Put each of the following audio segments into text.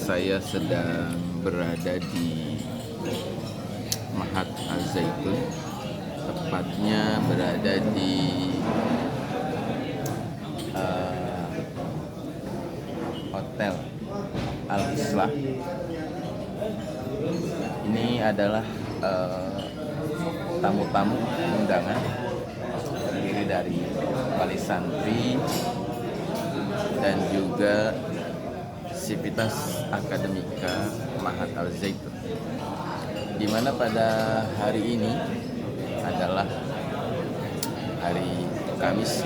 saya sedang berada di Mahat Al-Zaitun, tepatnya berada di Hotel Al-Islah. Ini adalah tamu-tamu undangan terdiri dari wali santri dan juga sivitas akademika Mahat Al-Zaitun, di mana pada hari ini adalah hari Kamis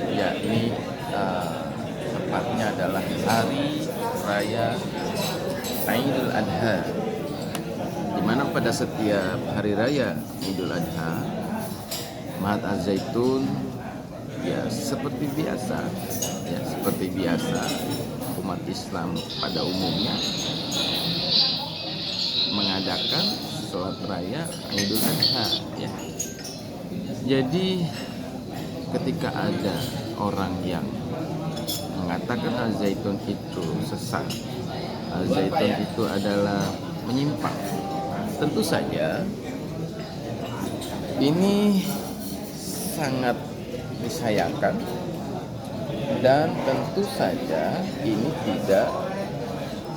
ya ini tepatnya adalah hari raya Idul Adha, di mana pada setiap hari raya Idul Adha Mahat Al-Zaitun seperti biasa umat Islam pada umumnya mengadakan sholat raya Idul Adha ya. Jadi ketika ada orang yang mengatakan Al-Zaitun itu sesat, Al-Zaitun itu adalah menyimpang, tentu saja ini sangat disayangkan dan tentu saja ini tidak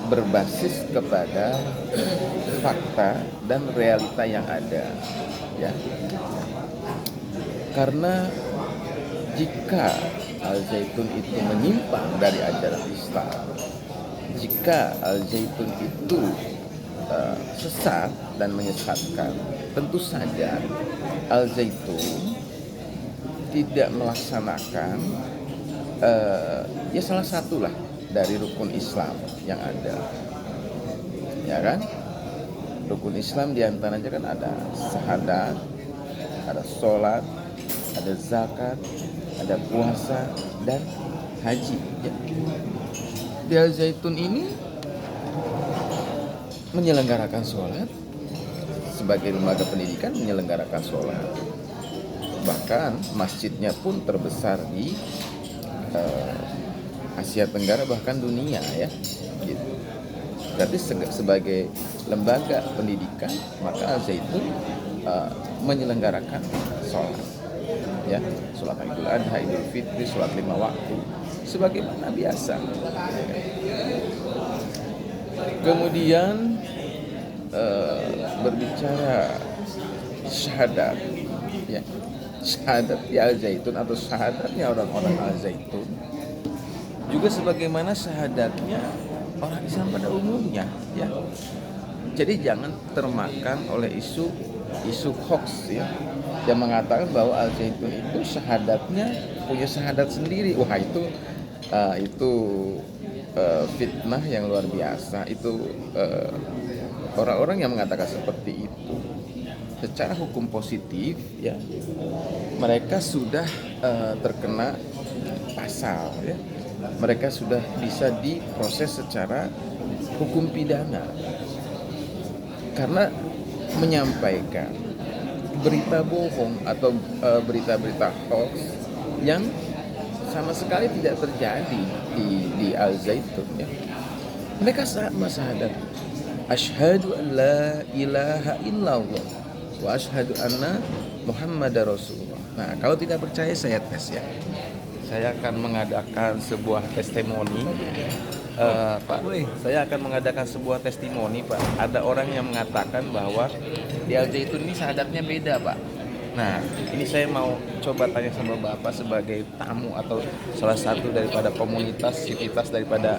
berbasis kepada fakta dan realita yang ada ya. Karena jika Al-Zaitun itu menyimpang dari ajaran Islam, jika Al-Zaitun itu sesat dan menyesatkan, tentu saja Al-Zaitun tidak melaksanakan salah satulah dari rukun Islam yang ada, ya kan? Rukun Islam diantaranya kan ada syahadat, ada sholat, ada zakat, ada puasa dan haji. Ya. Di Al-Zaitun ini menyelenggarakan sholat sebagai lembaga pendidikan, menyelenggarakan sholat. Bahkan masjidnya pun terbesar di Asia Tenggara bahkan dunia ya. Gitu. Berarti sebagai lembaga pendidikan maka Al-Zaitun menyelenggarakan sholat. Ya, sholat Idul Adha, Idul Fitri, sholat 5 waktu sebagaimana biasa. Kemudian berbicara syahadat, ya, syahadat di Al-Zaitun atau syahadatnya orang-orang Al-Zaitun juga sebagaimana syahadatnya orang Islam pada umumnya, ya. Jadi jangan termakan oleh isu hoax ya, yang mengatakan bahwa Al-Zaitun itu syahadatnya punya syahadat sendiri. Wah itu fitnah yang luar biasa. Itu orang-orang yang mengatakan seperti itu secara hukum positif ya, mereka sudah terkena pasal ya, mereka sudah bisa diproses secara hukum pidana karena menyampaikan berita bohong atau berita-berita hoax yang sama sekali tidak terjadi di Al-Zaitun ya. Mereka sama syahadat asyhadu an la ilaha illallah wa asyhadu anna Muhammadar Rasulullah. Nah, kalau tidak percaya saya tes ya. Saya akan mengadakan sebuah testimoni, Pak. Saya akan mengadakan sebuah testimoni, Pak. Ada orang yang mengatakan bahwa di Al-Zaitun ini syahadatnya beda, Pak. Nah, ini saya mau coba tanya sama Bapak sebagai tamu atau salah satu daripada komunitas sivitas daripada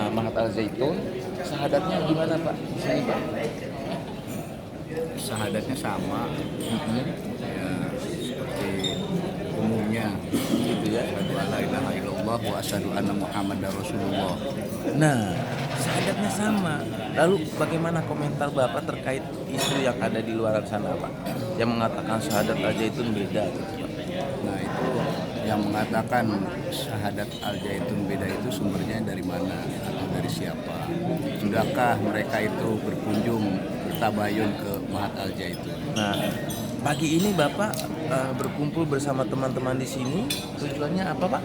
Mahat Al-Zaitun. Syahadatnya gimana, Pak? Di sini, Pak. Syahadatnya sama, ya, seperti umumnya gitu ya. Asyhadu alla ilaha illallah wa asyhadu anna Muhammadar Rasulullah. Nah, syahadatnya sama. Lalu bagaimana komentar Bapak terkait isu yang ada di luar sana, Pak? Yang mengatakan syahadat Al-Zaitun beda gitu, Pak. Nah, itu yang mengatakan syahadat Al-Zaitun beda itu sumbernya dari mana atau dari siapa? Sudahkah mereka itu berkunjung bertabayun ke Mahat Al-Zaitun? Nah, pagi ini Bapak berkumpul bersama teman-teman di sini. Tujuannya apa, Pak?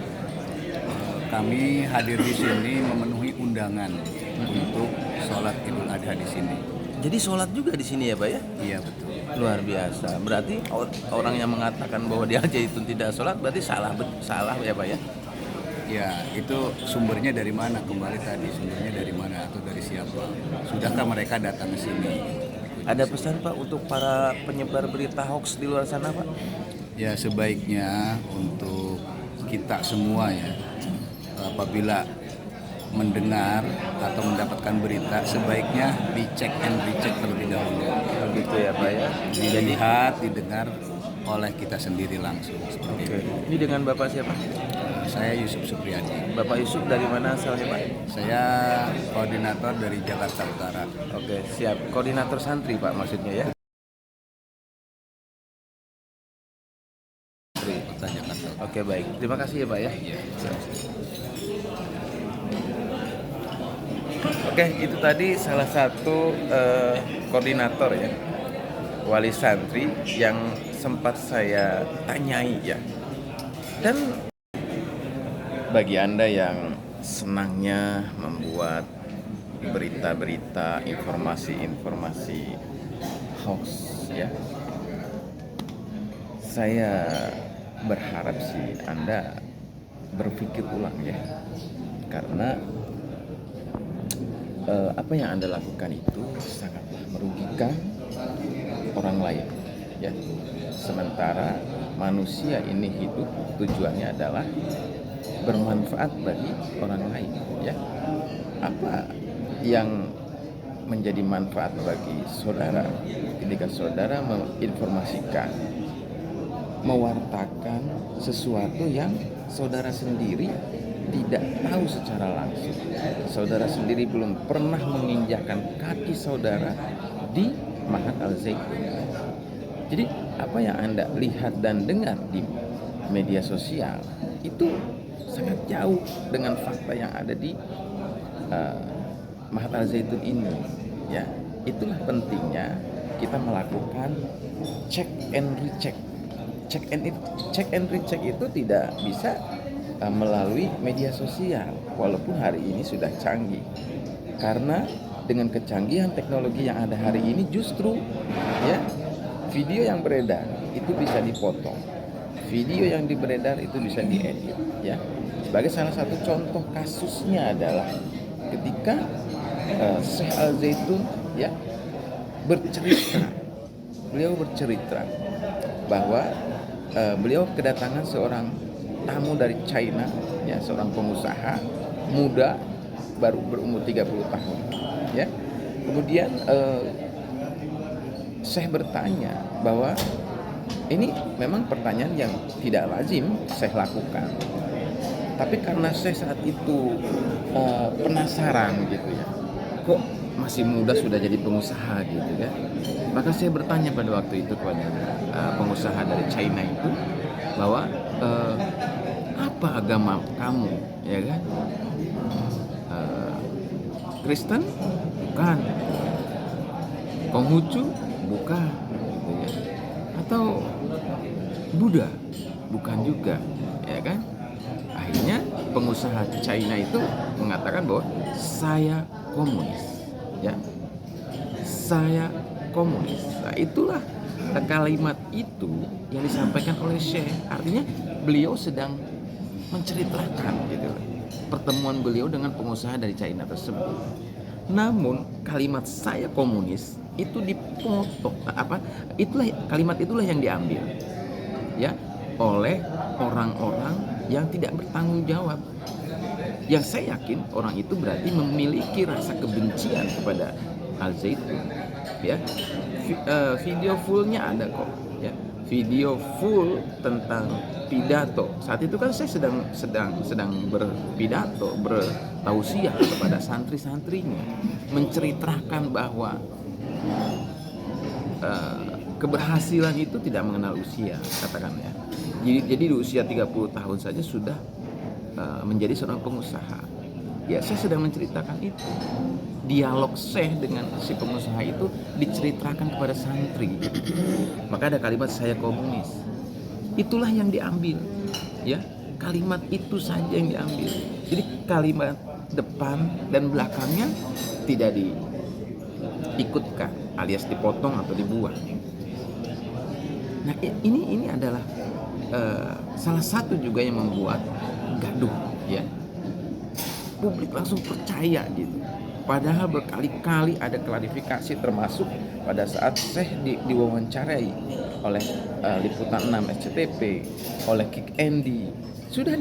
kami hadir di sini memenuhi undangan untuk sholat Idul Adha di sini. Jadi sholat juga di sini ya Pak ya? Iya betul. Luar biasa. Berarti orang yang mengatakan bahwa di Al Zaitun tidak sholat berarti salah ya Pak ya? Ya, itu sumbernya dari mana? Kembali tadi, sumbernya dari mana atau dari siapa? Sudahkah mereka datang ke sini? Ada pesan Pak untuk para penyebar berita hoax di luar sana Pak? Ya, sebaiknya untuk kita semua ya, apabila mendengar atau mendapatkan berita, sebaiknya dicek and recheck terlebih dahulu. Begitu ya Pak ya? Dilihat, didengar oleh kita sendiri langsung. Seperti Oke. itu. Ini dengan Bapak siapa? Saya Yusuf Supriyadi. Bapak Yusuf dari mana asalnya Pak? Saya koordinator dari Jakarta Utara. Oke, siap. Koordinator santri Pak maksudnya ya? Kota Jakarta. Oke, baik. Terima kasih ya Pak ya. Oke, itu tadi salah satu koordinator ya, wali santri yang sempat saya tanyai ya. Dan bagi Anda yang senangnya membuat berita-berita, informasi-informasi hoax ya, saya berharap sih Anda berpikir ulang ya, karena apa yang Anda lakukan itu sangatlah merugikan orang lain ya. Sementara manusia ini hidup tujuannya adalah bermanfaat bagi orang lain ya. Apa yang menjadi manfaat bagi saudara ketika saudara menginformasikan, mewartakan sesuatu yang saudara sendiri tidak tahu secara langsung. Saudara sendiri belum pernah menginjakkan kaki saudara di Mahat Al Zaitun. Jadi apa yang Anda lihat dan dengar di media sosial itu sangat jauh dengan fakta yang ada di Mahat Al Zaitun ini ya. Itulah pentingnya kita melakukan check and recheck. Check and recheck itu tidak bisa melalui media sosial, walaupun hari ini sudah canggih. Karena dengan kecanggihan teknologi yang ada hari ini, justru ya, video yang beredar itu bisa dipotong, video yang beredar itu bisa diedit ya. Sebagai salah satu contoh kasusnya adalah ketika Syekh Al Zaitun ya beliau bercerita bahwa beliau kedatangan seorang tamu dari China ya, seorang pengusaha muda baru berumur 30 tahun ya. Kemudian Syekh bertanya bahwa ini memang pertanyaan yang tidak lazim Syekh lakukan, tapi karena Syekh saat itu penasaran gitu ya, kok masih muda sudah jadi pengusaha gitu ya, maka saya bertanya pada waktu itu kepada pengusaha dari China itu bahwa apa agama kamu ya kan? Kristen? Bukan. Konghucu? Bukan gitu ya. Atau Buddha? Bukan juga ya kan? Akhirnya pengusaha China itu mengatakan bahwa saya komunis ya. Saya komunis. Nah, itulah kalimat itu yang disampaikan oleh Syekh. Artinya beliau sedang menceritakan gitu pertemuan beliau dengan pengusaha dari China tersebut. Namun kalimat saya komunis itu dipotong kalimat itulah yang diambil ya oleh orang-orang yang tidak bertanggung jawab. Yang saya yakin orang itu berarti memiliki rasa kebencian kepada Al Zaitun ya. Video fullnya ada kok ya, video full tentang pidato. Saat itu kan saya sedang berpidato, bertausiah kepada santri-santrinya, menceritakan bahwa keberhasilan itu tidak mengenal usia, katakan ya. Jadi di usia 30 tahun saja sudah menjadi seorang pengusaha. Ya, saya sedang menceritakan itu. Dialog Syekh dengan si pengusaha itu diceritakan kepada santri. Maka ada kalimat saya komunis. Itulah yang diambil. Ya, kalimat itu saja yang diambil. Jadi kalimat depan dan belakangnya tidak diikutkan alias dipotong atau dibuang. Nah ini adalah salah satu juga yang membuat gaduh ya. Publik langsung percaya gitu. Padahal berkali-kali ada klarifikasi, termasuk pada saat Syekh diwawancarai oleh Liputan 6 SCTP, oleh Kick Andy, sudah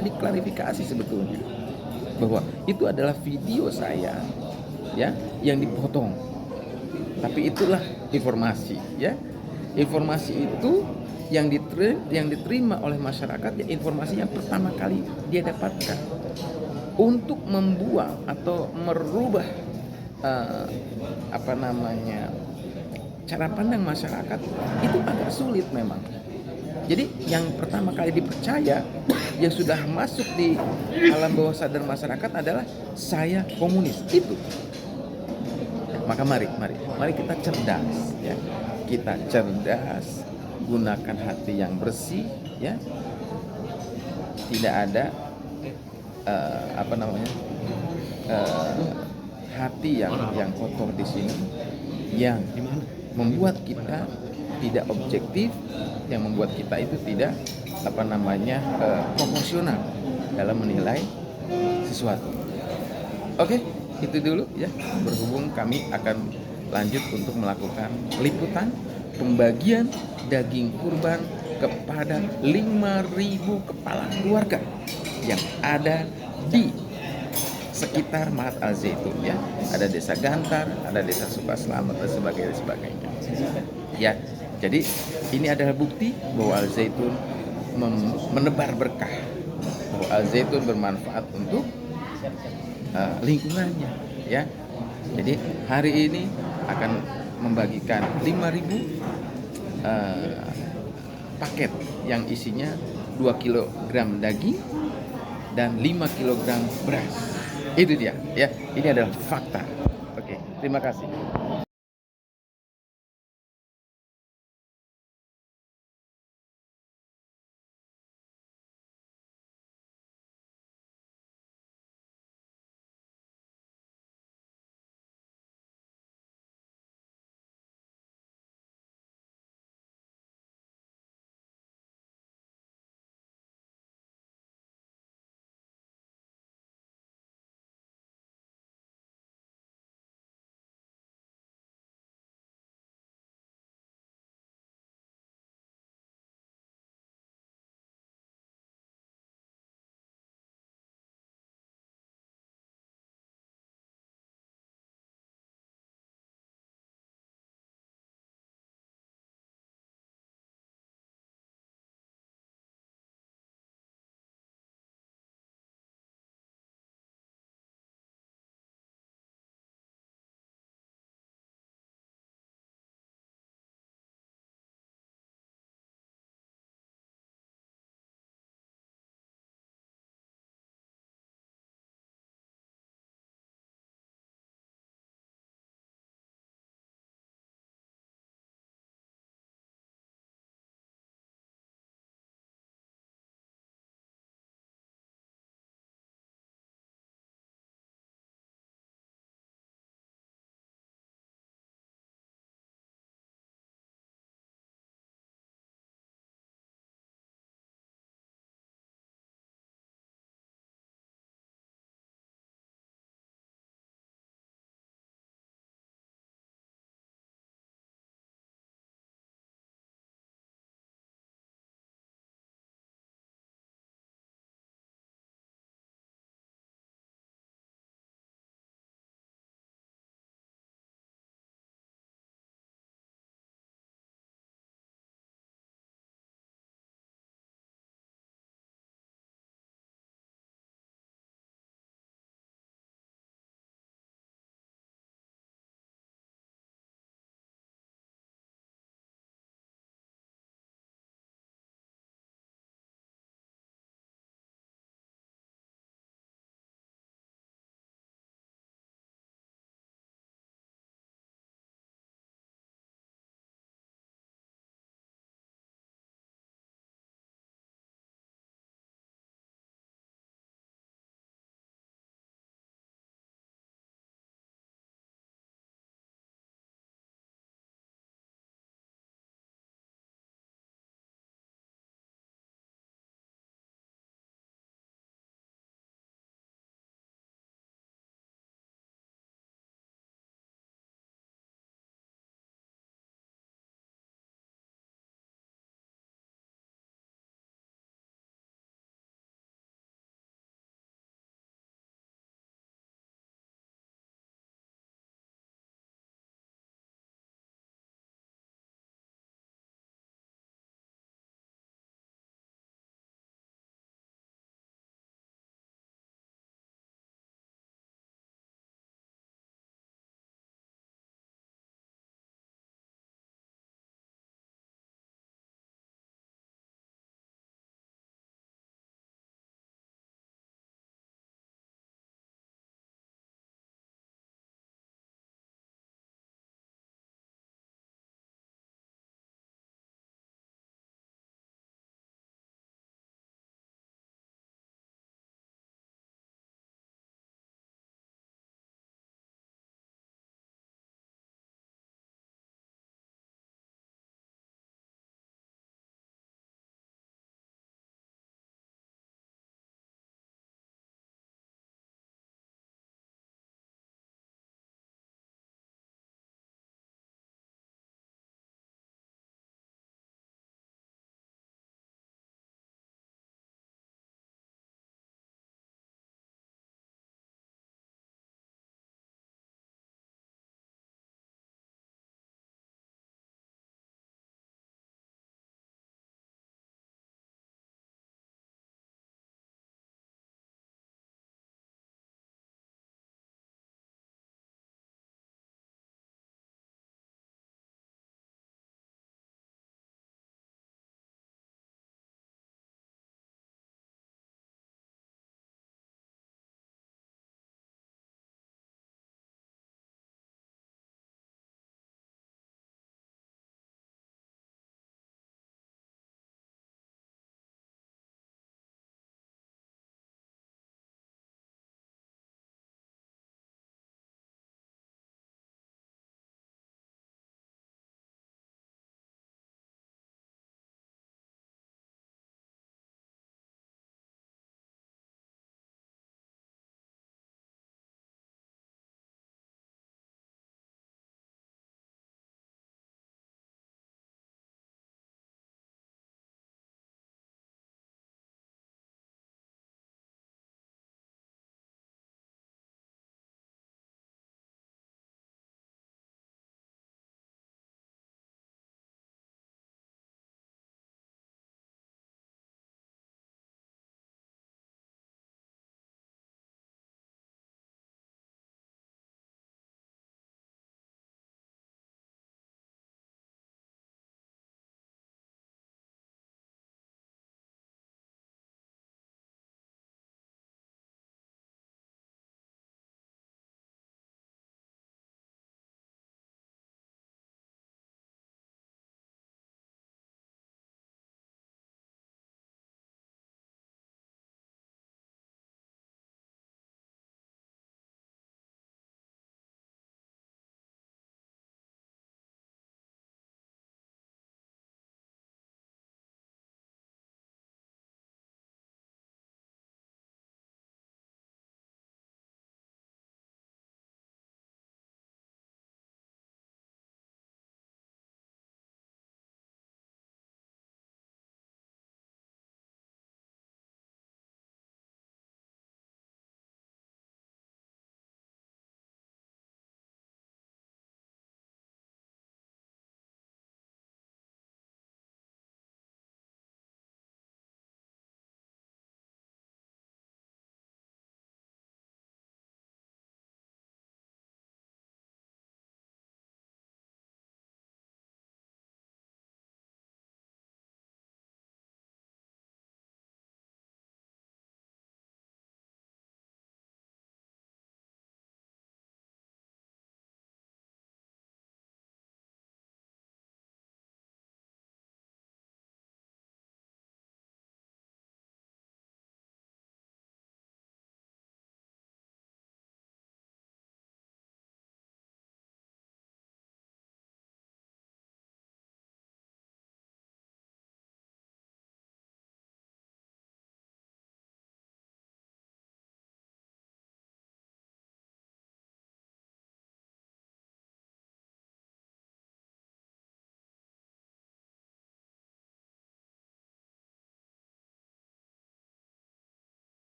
diklarifikasi sebetulnya bahwa itu adalah video saya ya yang dipotong. Tapi itulah informasi ya. Informasi itu yang diterima oleh masyarakat ya, informasi yang pertama kali dia dapatkan. Untuk membuang atau merubah cara pandang masyarakat itu agak sulit memang. Jadi yang pertama kali dipercaya yang sudah masuk di alam bawah sadar masyarakat adalah saya komunis itu. Maka mari kita cerdas ya. Kita cerdas, gunakan hati yang bersih ya. Tidak ada hati yang kotor di sini yang membuat kita tidak objektif, yang membuat kita itu tidak proporsional dalam menilai sesuatu. Oke, itu dulu ya. Berhubung kami akan lanjut untuk melakukan liputan pembagian daging kurban kepada 5.000 kepala keluarga yang ada di sekitar Mahat Al Zaitun ya. Ada desa Gantar, ada desa Sukaselamat dan sebagainya. Ya, jadi ini adalah bukti bahwa Al Zaitun menebar berkah, bahwa Al Zaitun bermanfaat untuk lingkungannya ya. Jadi hari ini akan membagikan 5.000 paket yang isinya 2 kg daging dan 5 kg beras. Itu dia ya. Ini adalah fakta. Oke, terima kasih.